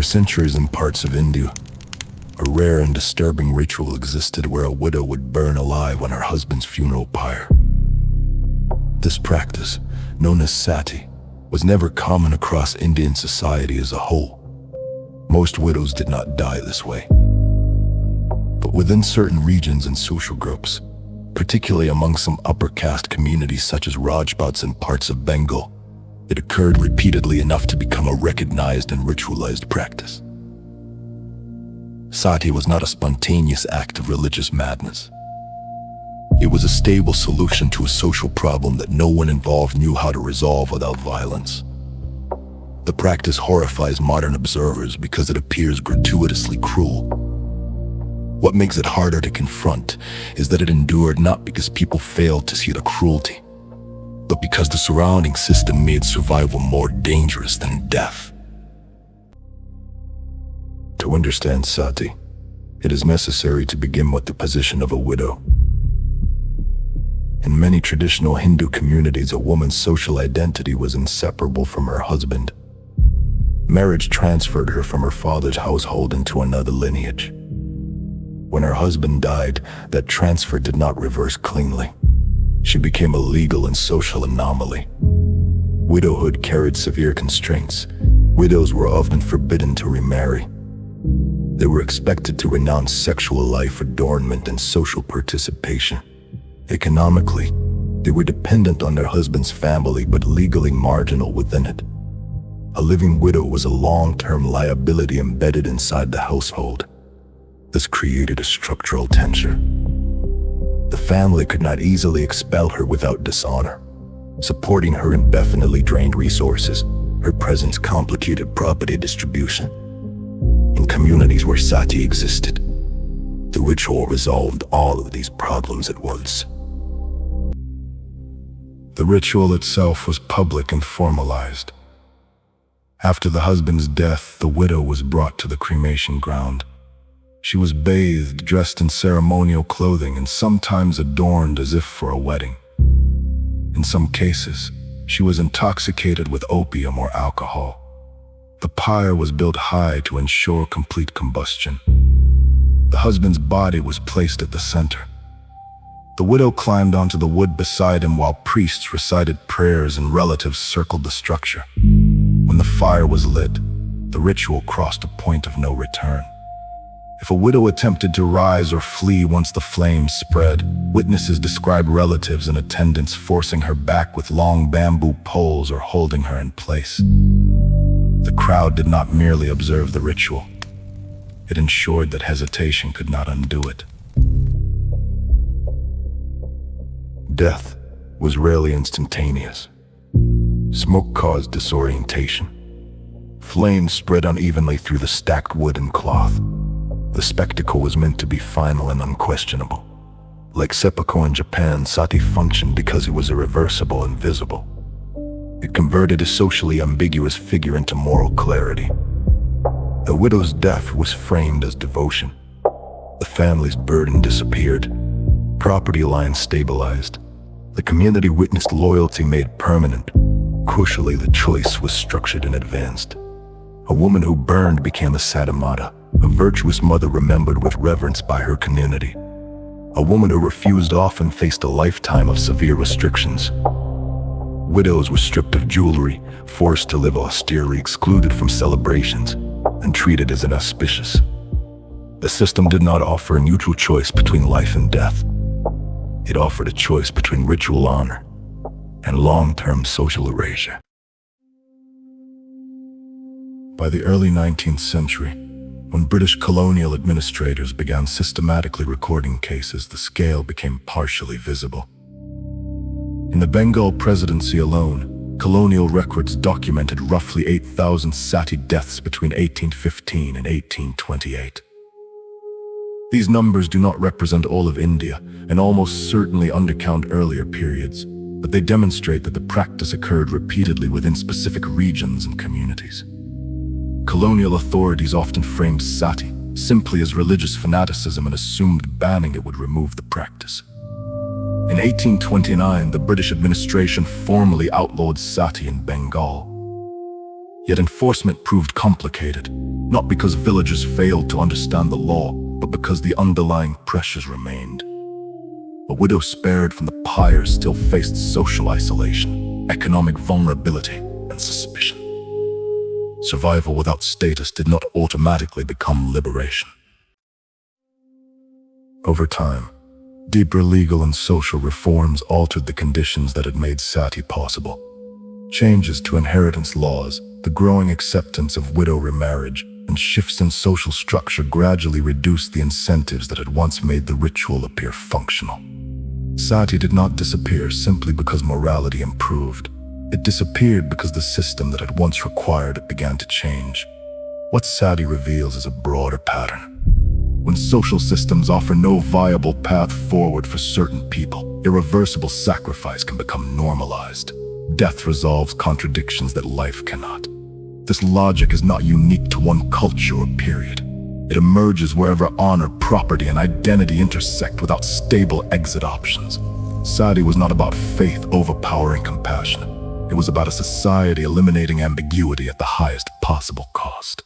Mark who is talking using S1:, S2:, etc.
S1: For centuries in parts of India, a rare and disturbing ritual existed where a widow would burn alive on her husband's funeral pyre. This practice, known as sati, was never common across Indian society as a whole. Most widows did not die this way. But within certain regions and social groups, particularly among some upper caste communities such as Rajputs and parts of Bengal, it occurred repeatedly enough to become a recognized and ritualized practice. Sati was not a spontaneous act of religious madness. It was a stable solution to a social problem that no one involved knew how to resolve without violence. The practice horrifies modern observers because it appears gratuitously cruel. What makes it harder to confront is that it endured not because people failed to see the cruelty, but because the surrounding system made survival more dangerous than death. To understand sati, it is necessary to begin with the position of a widow. In many traditional Hindu communities, a woman's social identity was inseparable from her husband. Marriage transferred her from her father's household into another lineage. When her husband died, that transfer did not reverse cleanly. She became a legal and social anomaly. Widowhood carried severe constraints. Widows were often forbidden to remarry. They were expected to renounce sexual life, adornment, and social participation. Economically, they were dependent on their husband's family but legally marginal within it. A living widow was a long-term liability embedded inside the household. This created a structural tension. The family could not easily expel her without dishonor. Supporting her indefinitely drained resources. Her presence complicated property distribution. In communities where sati existed, the ritual resolved all of these problems at once. The ritual itself was public and formalized. After the husband's death, the widow was brought to the cremation ground. She was bathed, dressed in ceremonial clothing, and sometimes adorned as if for a wedding. In some cases, she was intoxicated with opium or alcohol. The pyre was built high to ensure complete combustion. The husband's body was placed at the center. The widow climbed onto the wood beside him while priests recited prayers and relatives circled the structure. When the fire was lit, the ritual crossed a point of no return. If a widow attempted to rise or flee once the flames spread, witnesses described relatives and attendants forcing her back with long bamboo poles or holding her in place. The crowd did not merely observe the ritual. It ensured that hesitation could not undo it. Death was rarely instantaneous. Smoke caused disorientation. Flames spread unevenly through the stacked wood and cloth. The spectacle was meant to be final and unquestionable. Like seppuku in Japan, sati functioned because it was irreversible and visible. It converted a socially ambiguous figure into moral clarity. A widow's death was framed as devotion. The family's burden disappeared. Property lines stabilized. The community witnessed loyalty made permanent. Crucially, the choice was structured and advanced. A woman who burned became a satimata, a virtuous mother remembered with reverence by her community. A woman who refused often faced a lifetime of severe restrictions. Widows were stripped of jewelry, forced to live austerely, excluded from celebrations, and treated as inauspicious. The system did not offer a neutral choice between life and death. It offered a choice between ritual honor and long-term social erasure. By the early 19th century, when British colonial administrators began systematically recording cases, the scale became partially visible. In the Bengal presidency alone, colonial records documented roughly 8,000 sati deaths between 1815 and 1828. These numbers do not represent all of India and almost certainly undercount earlier periods, but they demonstrate that the practice occurred repeatedly within specific regions and communities. Colonial authorities often framed sati simply as religious fanaticism and assumed banning it would remove the practice. In 1829, the British administration formally outlawed sati in Bengal. Yet enforcement proved complicated, not because villagers failed to understand the law, but because the underlying pressures remained. A widow spared from the pyre still faced social isolation, economic vulnerability, and suspicion. Survival without status did not automatically become liberation. Over time, deeper legal and social reforms altered the conditions that had made sati possible. Changes to inheritance laws, the growing acceptance of widow remarriage, and shifts in social structure gradually reduced the incentives that had once made the ritual appear functional. Sati did not disappear simply because morality improved. It disappeared because the system that had once required it began to change. What sati reveals is a broader pattern. When social systems offer no viable path forward for certain people, irreversible sacrifice can become normalized. Death resolves contradictions that life cannot. This logic is not unique to one culture or period. It emerges wherever honor, property, and identity intersect without stable exit options. Sati was not about faith overpowering compassion. It was about a society eliminating ambiguity at the highest possible cost.